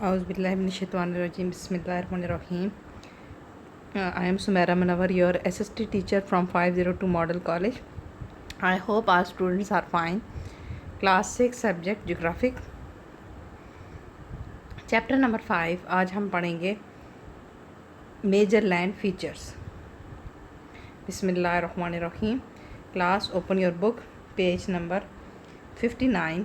Auzubillahiminash-shaytanir-rajim. Bismillahir-rahmanir-rahim. I am Sumaira Manawar, your SST teacher from 502 Model College. I hope our students are fine. Class 6 subject Geographic. Chapter number 5. आज हम पढ़ेंगे Major Land Features. Bismillahir-rahmanir-rahim. Class, open your book. Page number 59.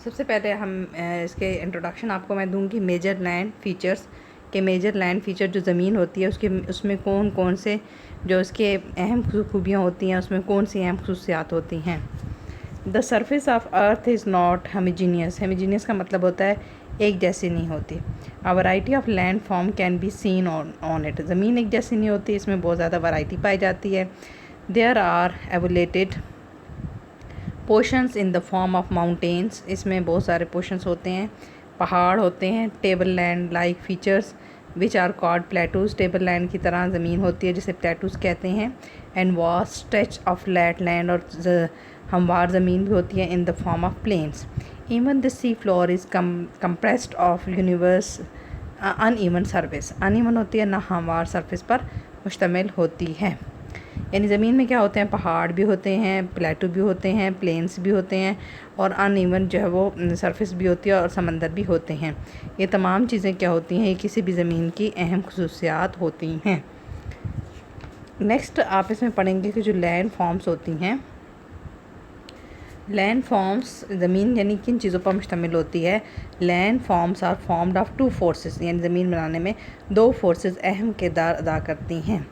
सबसे पहले हम इसके introduction आपको मैं दूंगी मेजर लैंड फ़ीचर्स के। मेजर लैंड फ़ीचर जो ज़मीन होती है उसमें कौन कौन से जो उसके अहम खूबियाँ होती हैं, उसमें कौन सी अहम खसूसियात होती हैं। The surface of earth is not homogeneous. Homogeneous का मतलब होता है एक जैसी नहीं होती। A variety of land form can be seen on it. ज़मीन एक जैसी नहीं होती, इसमें बहुत ज़्यादा वैरायटी पाई जाती है। There are elevated portions in the form of mountains. इसमें बहुत सारे पोर्शंस होते हैं, पहाड़ होते हैं। Table land like features which are called plateaus. Table land की तरह ज़मीन होती है जिसे प्लेटूज कहते हैं। And vast stretch of flat land, और हमवार ज़मीन भी होती है in the form of plains. Even the sea floor is compressed of universe uneven surface. Uneven होती है ना, हमवार सरफेस पर मुश्तमिल होती है। यानी ज़मीन में क्या होते हैं, पहाड़ भी होते हैं, प्लेटू भी होते हैं, प्लेन्स भी होते हैं, और अनइवन जो है वो सरफेस भी होती है, और समंदर भी होते हैं। ये तमाम चीज़ें क्या होती हैं, ये किसी भी ज़मीन की अहम खसूसियात होती हैं। नेक्स्ट आप इसमें पढ़ेंगे कि जो लैंड फॉर्म्स होती हैं, लैंड फॉर्म्स ज़मीन यानी किन चीज़ों पर मुश्तमिल होती है। Land forms are formed of two forces, यानी ज़मीन बनाने में दो फोर्सेस अहम किरदार अदा करती हैं।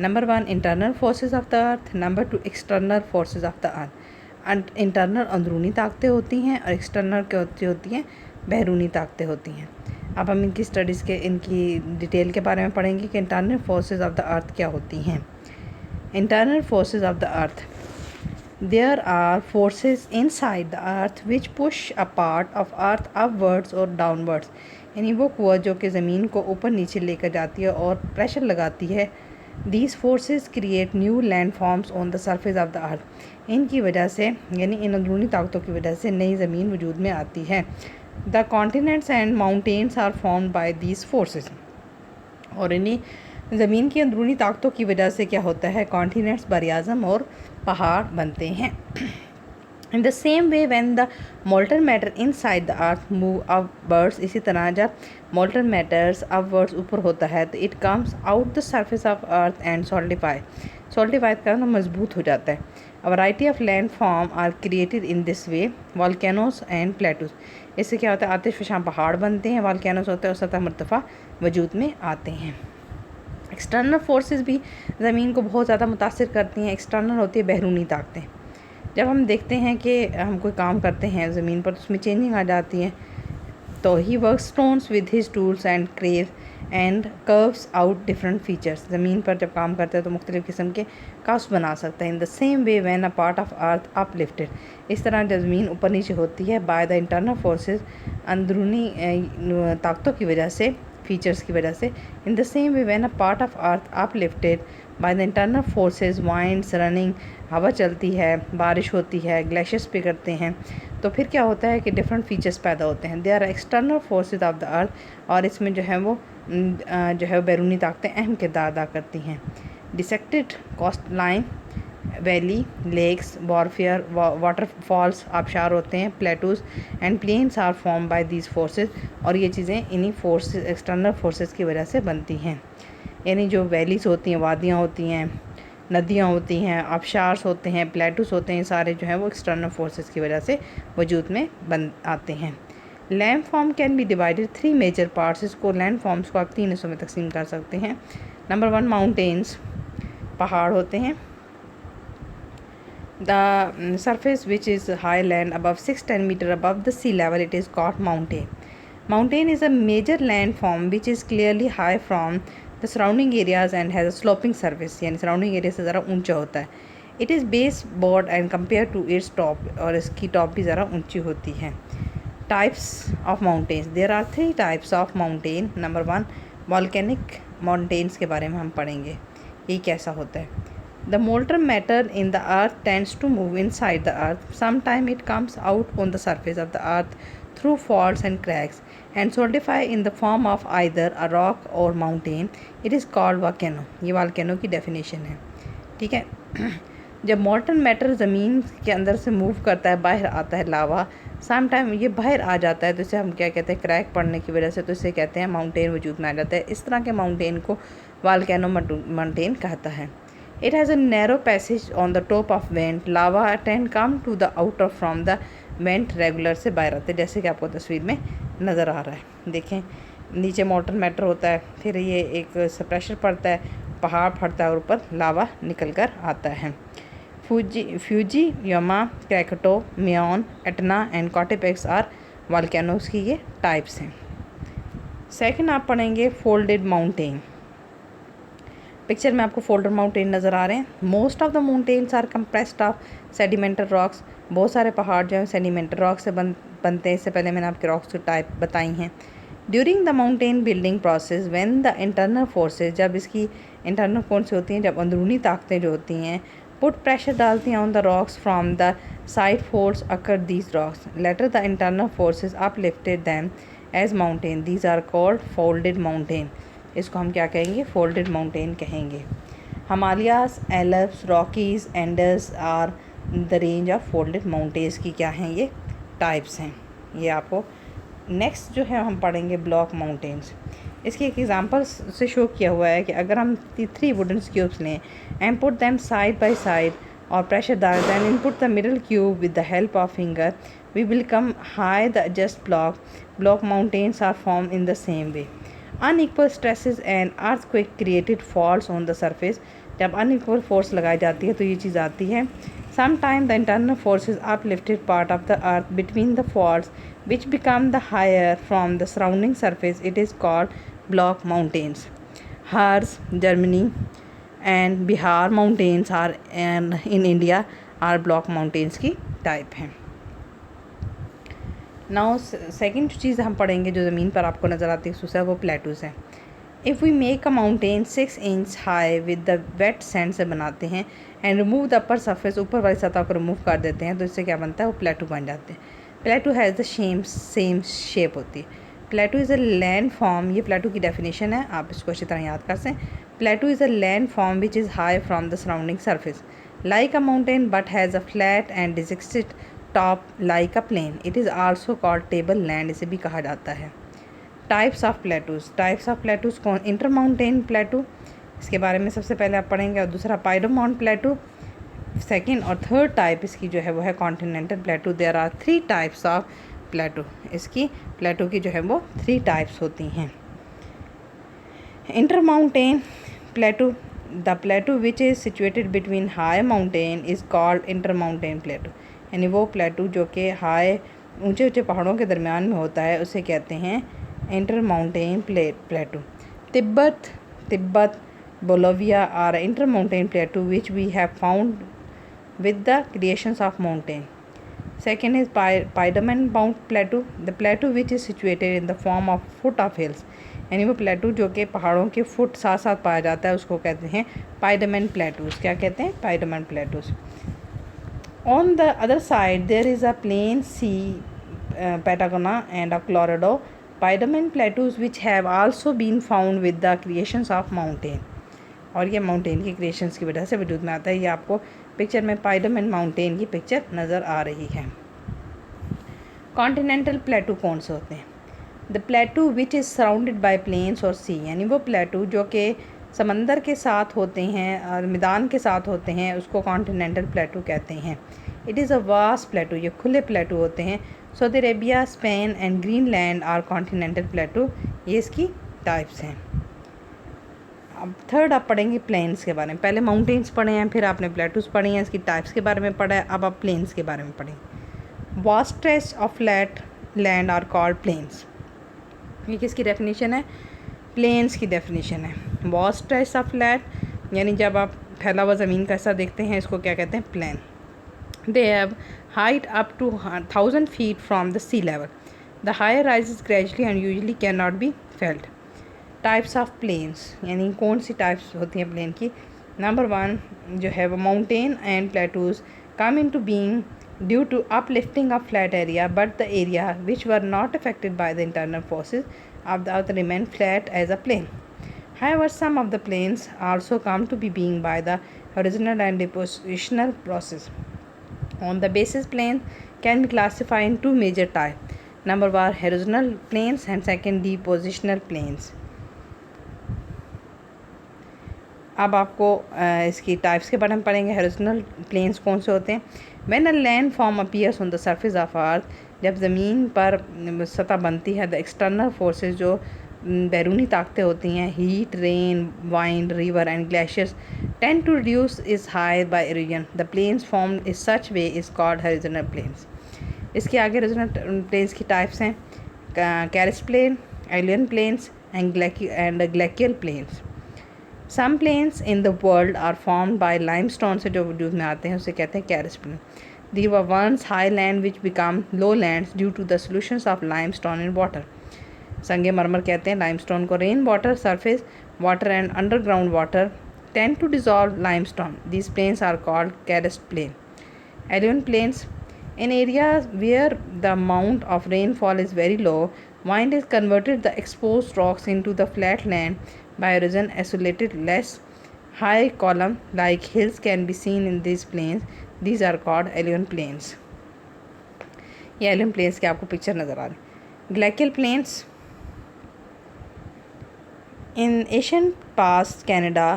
Number 1 internal forces of the earth, number 2 external forces of the earth. Internal अंदरूनी ताकतें होती हैं और एक्सटर्नल क्या होती हैं, बैरूनी ताकतें होती हैं। अब हम इनकी स्टडीज़ के इनकी डिटेल के बारे में पढ़ेंगे कि internal forces of the earth क्या होती हैं। Internal forces of the earth, there are forces inside the earth which push a part of earth upwards और डाउनवर्ड्स। यानी वो कुआ जो कि ज़मीन को ऊपर नीचे लेकर जाती है और प्रेशर लगाती है। These forces create new landforms on the surface of the earth। इनकी वजह से यानी इन अंदरूनी ताकतों की वजह से नई ज़मीन वजूद में आती है। The continents and mountains are formed by these forces। और इन्हीं ज़मीन की अंदरूनी ताकतों की वजह से क्या होता है, कॉन्टिनेंट्स बरआज़म और पहाड़ बनते हैं। In the same way when the molten matter inside the earth move upwards, इसी तरह जब molten matters upwards ऊपर होता है तो it comes out the surface of earth and solidify करना मजबूत हो जाता है। A variety of landform are created in this way, volcanoes and plateaus। इससे क्या होता है, आतिशफ़शां पहाड़ बनते हैं, volcanoes होते हैं और सतह मरतफ़ा वजूद में आते हैं। एक्सटर्नल फोर्सेस भी ज़मीन को बहुत ज़्यादा मुतासिर करती हैं। एक्सटर्नल होती है बैरूनी ताकतें। जब हम देखते हैं कि हम कोई काम करते हैं ज़मीन पर तो उसमें चेंजिंग आ जाती है, तो he work stones with his tools and carve and curves out different features. ज़मीन पर जब काम करते हैं तो मुख्तलिफ़ किस्म के कर्व्स बना सकते हैं। इन the same way when a part of earth uplifted, इस तरह जब ज़मीन ऊपर नीचे होती है बाय द इंटरनल फोर्सेस, अंदरूनी ताकतों की वजह से, फीचर्स की वजह से। इन the same way when a part of earth uplifted by the internal forces, winds running, हवा चलती है, बारिश होती है, ग्लेशियर्स पिघलते हैं, तो फिर क्या होता है कि डिफरेंट फीचर्स पैदा होते हैं। They are external forces of the earth, और इसमें जो है वो जो है बैरूनी ताकतें अहम किरदार अदा करती हैं। Dissected coast line, valley, lakes, बॉरफेयर, वाटरफॉल्स, आबशार होते हैं। Plateaus and plains are form by these forces, और ये चीज़ें इन्हीं फोर्सेस एक्सटर्नल फोर्सेस की वजह से बनती हैं। यानी जो वैलीज़ होती हैं, वादियाँ होती हैं, नदियाँ होती हैं, आबशार्स होते हैं, प्लेटूस होते हैं, सारे जो हैं वो एक्सटर्नल फोर्सेस की वजह से वजूद में बन आते हैं। Land form can be divided 3 major parts. इसको लैंड फॉर्म्स को आप 3 हिस्सों में तकसीम कर सकते हैं। नंबर 1 माउंटेन्स, पहाड़ होते हैं। The surface which is high land above 6-10 metre above the sea level, it is called mountain. Mountain is a major land form which is clearly high from the surrounding areas and has a sloping surface, यानी surrounding area से ज़रा ऊंचा होता है। It is base board and compare to its top, और इसकी top भी ज़रा ऊंची होती है। Types of mountains, there are 3 types of mountain. Number 1 volcanic mountains के बारे में हम पढ़ेंगे, ये कैसा होता है। The molten matter in the earth tends to move inside the earth, some time it comes out on the surface of the earth through faults and cracks and solidify in the form of either a rock or mountain, it is called volcano। ये volcano की definition है, ठीक है। जब molten matter ज़मीन के अंदर से मूव करता है, बाहर आता है लावा, सम टाइम ये बाहर आ जाता है तो इसे हम क्या कहते हैं, क्रैक पड़ने की वजह से, तो इसे कहते हैं माउंटेन वजूद में आ जाता है। इस तरह के माउंटेन को वॉल्केनो माउंटेन कहता है। It has a narrow passage on the top of vent. Lava can come to the outer from the vent regular से बाहर आते हैं, जैसे कि आपको तस्वीर में नज़र आ रहा है। देखें, नीचे मोल्टन मैटर होता है, फिर ये एक प्रेशर पड़ता है, पहाड़ फटता है और ऊपर लावा निकल कर आता है। फ्यूजी, यमा, क्रैकटो, मियोन, एटना एंड कॉटेपेक्स आर वॉल्केनोस की ये टाइप्स हैं। सेकंड आप पढ़ेंगे फोल्डेड माउंटेन। पिक्चर में आपको फोल्डर माउंटेन नज़र आ रहे हैं। Most of the mountains are compressed of sedimental rocks. बहुत सारे पहाड़ जो हैं सेडिमेंटल रॉक से बनते हैं। इससे पहले मैंने आपके रॉक्स की टाइप बताई हैं। During the mountain building process when the internal forces, जब इसकी इंटरनल फोर्स होती हैं, जब अंदरूनी ताकतें जो होती हैं, पुट प्रेशर डालती हैं on the rocks from the side force occur these rocks later the internal forces uplifted them as mountain, these are called folded mountain. इसको हम क्या कहेंगे, फोल्डेड माउंटेन कहेंगे। Himalayas, Alps, Rockies, Andes are the range of folded mountains की क्या हैं, ये types हैं। ये आपको नेक्स्ट जो है हम पढ़ेंगे ब्लॉक माउंटेन्स। इसकी एक एग्जांपल से शो किया हुआ है कि अगर हम 3 वुडन क्यूब्स लें and put them side by side और प्रेशर डाल then input the middle cube with the help of finger we will come high the just block mountains are form in the same way. Unequal stresses and earthquake created faults on the surface. जब unequal force लगाई जाती है तो ये चीज़ आती है। Some time the internal forces uplifted part of the earth between the faults which become the higher from the surrounding surface, it is called block mountains. Harz, Germany and Bihar mountains are in India are block mountains की type हैं। Now second चीज़ हम पढ़ेंगे जो ज़मीन पर आपको नज़र आती है सुसा, वो प्लेटूज़ हैं। If we make a mountain 6 inch high with the wet sand से बनाते हैं and remove the upper surface, ऊपर वाली सतह को रिमूव कर देते हैं, तो इससे क्या बनता है, वो प्लेटू बन जाते हैं। प्लेटू हैज़ द सेम शेप होती है। प्लेटू इज़ अ लैंड फॉर्म, ये प्लेटू की डेफिनेशन है, आप इसको अच्छी तरह याद कर सें। Plateau is a land form which is high from the surrounding surface like a mountain but has a flat and dissected top like a plain. It is also called table land, इसे भी कहा जाता है। Types of प्लेटूज़ कौन, inter mountain प्लेटू, इसके बारे में सबसे पहले आप पढ़ेंगे, और दूसरा पाइडोमाउंट प्लेटू, सेकेंड और थर्ड टाइप इसकी जो है वो है continental plateau. There are 3 types of plateau. इसकी प्लेटू की जो है वो 3 टाइप्स होती हैं। Inter mountain प्लेटू, the plateau which is situated between high mountain is called inter mountain प्लेटू। यानी वो प्लेटू जो कि हाई ऊंचे पहाड़ों के दरमियान में होता है उसे कहते हैं inter mountain plateau. Tibet, Bolivia are inter mountain plateau which we have found with the creations of mountain. Second is Piedmont Mount Plateau, the plateau which is situated in the form of foot of hills। यानी वो प्लेटू जो कि पहाड़ों के foot साथ साथ पाया जाता है उसको कहते हैं पाइडमेंट प्लेटूज। क्या कहते हैं, piedmont plateaus. On the other side there is a plain see Patagonia and a Colorado piedmont plateaus which have also been found with the creations of mountain. और ये माउंटेन की क्रिएशंस की वजह से वजूद में आता है। ये आपको पिक्चर में पाइडमेंट माउंटेन की पिक्चर नज़र आ रही है। कॉन्टिनेंटल प्लेटू कौन से होते हैं, the plateau which is surrounded by plains और सी, यानी वो प्लेटू जो कि समंदर के साथ होते हैं और मैदान के साथ होते हैं उसको कॉन्टिनेंटल प्लेटू कहते हैं। It is a vast plateau, ये खुले प्लेटू होते हैं। Saudi Arabia, Spain and Greenland are continental plateau, ये इसकी टाइप्स हैं। अब थर्ड आप पढ़ेंगे प्लेन्स के बारे में। पहले माउंटेन्स पढ़े हैं, फिर आपने प्लेटूज पढ़ी हैं, इसकी टाइप्स के बारे में पढ़ा है, अब आप प्लेन्स के बारे में पढ़ेंगे। Vast stretch of flat land are called plains, ये किसकी डेफिनेशन है, प्लेन्स की डेफिनेशन है। वास्ट स्ट्रेच ऑफ फ्लैट यानी जब आप फैला हुआ ज़मीन का हिस्सा देखते हैं इसको क्या कहते हैं, plain. They have height up to 1000 feet from the sea level, the higher rises gradually and usually can not be felt. Types of plains यानी कौन सी टाइप्स होती हैं प्लेन की। नंबर 1 जो है वो mountain and plateaus come into being due to uplifting of flat area, but the area which were not affected by the internal forces of the earth remain flat as a plane. However, some of the planes also come to be being by the horizontal and depositional process. On the basis, planes can be classified in two major types. Number one, horizontal planes, and second, depositional planes. अब आपको इसकी types के बारे में पढ़ेंगे। Horizontal planes कौन से होते हैं? When a land form appears on the surface of earth, जब ज़मीन पर सतह बनती है, द एक्सटर्नल फोर्सेस, जो बैरूनी ताकतें होती हैं, heat, rain, wind, river and glaciers, tend to reduce is high by erosion, the plains formed is such way is called horizontal plains. इसके आगे हॉरिजॉन्टल प्लेन्स की टाइप्स हैं karst plain, aeolian plains and glacial plains. Some plains in the world are formed by limestone से जो वजूद में आते हैं उसे कहते हैं karst plain. They were once high land which become low lands due to the solutions of limestone in water. संगे मरमर कहते हैं लाइमस्टोन को। Rain water, surface water and underground water tend to dissolve limestone. These plains are called karst plain. Aeolian plains, in areas where the amount of rainfall is very low, wind is converted the exposed rocks into the flat land by erosion. Isolated less high column like hills can be seen in these plains. These are called alien plains. ये alien plains की आपको picture नज़र आ रही है। Glacial plains, in ancient past Canada,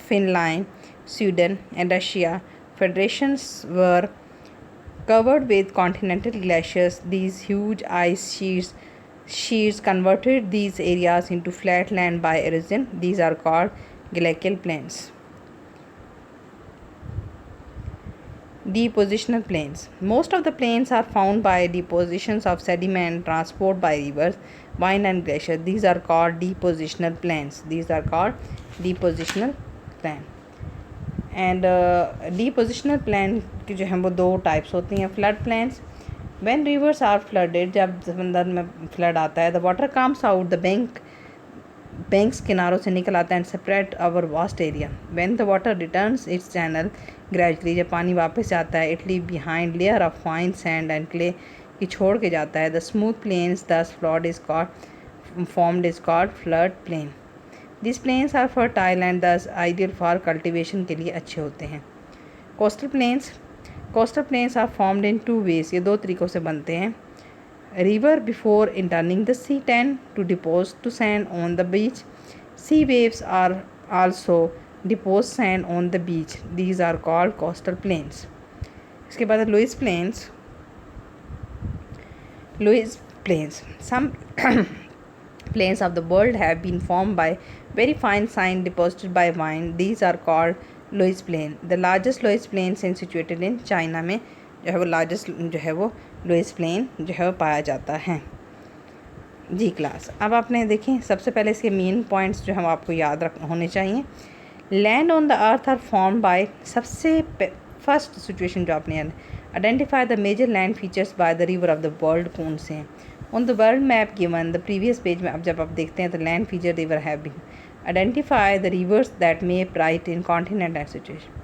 Finland, Sweden and Russia federations were covered with continental glaciers. These huge ice sheets converted these areas into flat land by erosion. These are called glacial plains. Depositional plains. Most of the plains are found by depositions of sediment transport by rivers, wind and glacier. These are called depositional plains. And depositional plain की जो है वो दो types होती हैं। Flood plains, when rivers are flooded, जब समंदर में फ्लड आता है, the water comes out the banks किनारों से निकल आता है and separate our vast area. When the water returns its channel gradually, जब पानी वापस आता है, it leave behind layer of fine sand and clay की छोड़ के जाता है। The smooth plains thus flood is called flood plain. This plains are fertile and thus ideal for cultivation के लिए अच्छे होते हैं। Coastal plains are formed in two ways, ये दो तरीक़ों से बनते हैं। River before entering the sea tend to deposit to sand on the beach. Sea waves are also deposit sand on the beach. These are called coastal plains. इसके बाद loess plains, some plains of the world have been formed by very fine sand deposited by wind. These are called Loess plain. The largest Loess plain is situated in China में जो है वो largest जो है वो Loess plain जो है वो पाया जाता है। जी क्लास, अब आपने देखें सबसे पहले इसके मेन पॉइंट्स जो हम आपको याद होने चाहिए। Land on the earth are form by, सबसे फर्स्ट सिचुएशन जो आपने याद, identify the major land features by the river of the world कौन से हैं। On the world map given the previous page में अब जब आप देखते हैं तो land feature river have been identify the rivers that may right in continent and situation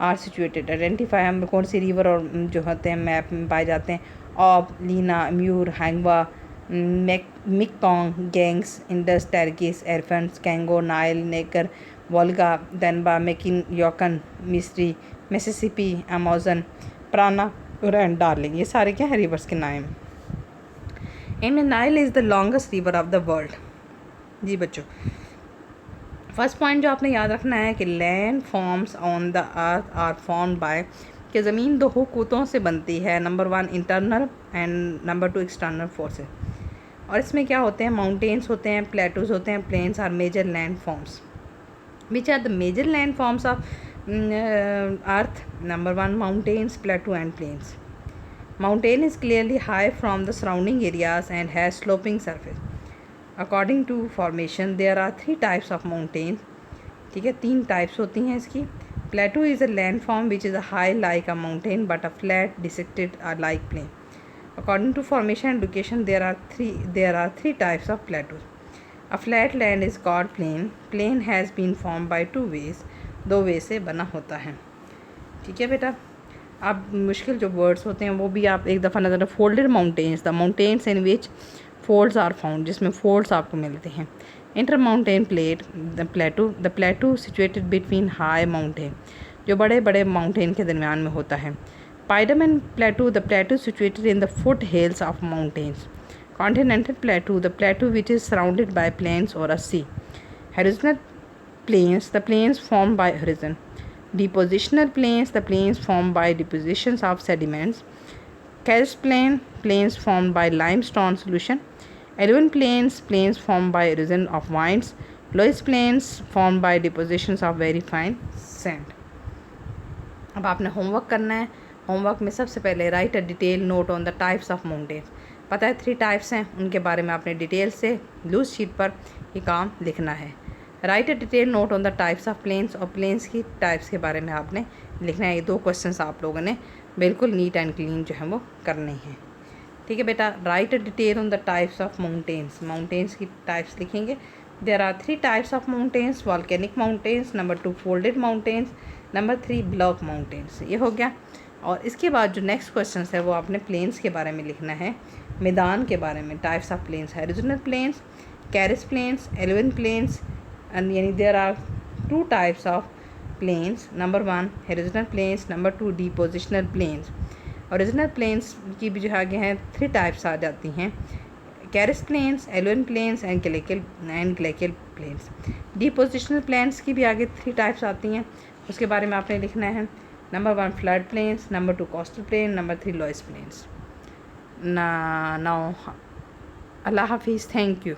are situated. Identify हम कौन सी रिवर और जो होते हैं मैप में पाए जाते हैं। Ob, Lena, Amur, Hwang Ho, Mekong, Ganges, Indus, Tigris, एरफेंस, Congo, Nile, Niger, Volga, Danube, Mackenzie, Yukon, Missouri, Mississippi, Amazon, Parana and Darling. ये सारे क्या हैं रिवर्स के नाम। इनमें Nile is the longest river of the world. जी बच्चों, फर्स्ट पॉइंट जो आपने याद रखना है कि land forms on the earth are formed by, कि ज़मीन दो हुकूतों से बनती है। Number one internal and number two external forces. और इसमें क्या होते हैं, माउंटेन्स होते हैं, प्लेटूज होते हैं, plains are major land forms. Which are the major land forms of earth. Number one mountains, plateau and plains. Mountain is clearly high from the surrounding areas and has sloping surface. According to formation, there are three types of mountains. ठीक है, तीन types होती हैं इसकी। Plateau is a landform which is a high like a mountain but a flat dissected like plain. According to formation and location, there are three types of plateaus. A flat land is called plain. Plain has been formed by two ways. दो वे से बना होता है। ठीक है बेटा। अब मुश्किल जो वर्ड्स होते हैं वो भी आप एक दफ़ा नज़र folded mountains, the mountains in which folds are found, जिसमें फोल्ड्स आपको मिलते हैं। Inter mountain plate, the plateau situated between high mountain, जो बड़े बड़े माउंटेन के दरमियान में होता है। Piedmont plateau, the plateau situated in the foot hills of mountains. Continental plateau, the plateau which is surrounded by plains और a sea. Horizontal plains, the plains formed by horizon. Depositional plains, the plains formed by depositions of sediments. Karst plain, plains formed by limestone solution. Alluvial plains, plains formed by erosion of vines. Loess plains formed by depositions of very fine sand. अब आपने homework करना है। Homework में सबसे पहले right a detail note on the types of mountains. पता है 3 types हैं, उनके बारे में आपने डिटेल से लूज शीट पर ये काम लिखना है। Write a detail note on the types of plains, और प्लेन्स की टाइप्स के बारे में आपने लिखना है। ये 2 क्वेश्चंस आप लोगों ने बिल्कुल नीट एंड क्लीन जो है वो करने हैं। ठीक है बेटा, write a detail on the types of mountains, mountains की टाइप्स लिखेंगे। There are 3 types of mountains, volcanic mountains, number 2 folded mountains, number 3 block mountains. ये हो गया। और इसके बाद जो नेक्स्ट क्वेश्चन है वो आपने प्लेन्स के बारे में लिखना है, मैदान के बारे में। Types of plains, horizontal plains, karst plains, alluvial plains, and yani there are 2 types of plains. Number 1 horizontal plains, number 2 depositional plains. Horizontal plains की भी जो आगे हैं 3 टाइप्स आ जाती हैं, karst plains, alluvial plains and glacial plains. Depositional plains की भी आगे 3 टाइप्स आती हैं, उसके बारे में आपने लिखना है। Number 1 flood plains, number 2 coastal plain, number 3 loess plains. Now अल्लाह हाफिज़, थैंक यू।